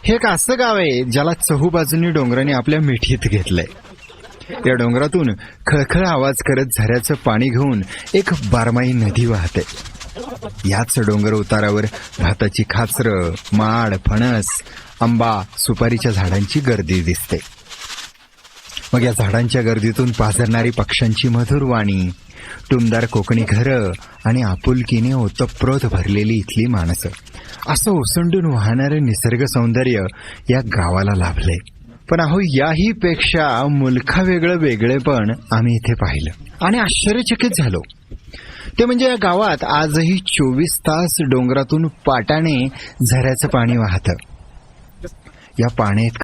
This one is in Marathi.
हे एक असं गाव आहे ज्याला चहूबाजूनी डोंगराने आपल्या मिठीत घेतलंय. या डोंगरातून खळखळ आवाज करत झऱ्याचं पाणी घेऊन एक बारमाही नदी वाहते. याच डोंगर उतारावर भाताची खाचरं, माड, फणस, आंबा, सुपारीच्या झाडांची गर्दी दिसते. मग या झाडांच्या गर्दीतून पाझरणारी पक्ष्यांची मधुर वाणी, टुमदार कोकणी घरं आणि आपुलकीने ओतप्रोत भरलेली इथली माणसं, असं ओसंडून वाहणारं निसर्ग सौंदर्य या गावाला लाभलंय. पण अहो, याही पेक्षा मुलखा वेगळेपण आम्ही इथे पाहिलं आणि आश्चर्यचकित झालो. ते म्हणजे या गावात आजही 24 तास डोंगरातून पाटाने झऱ्याचं पाणी वाहतं. या पाण्यात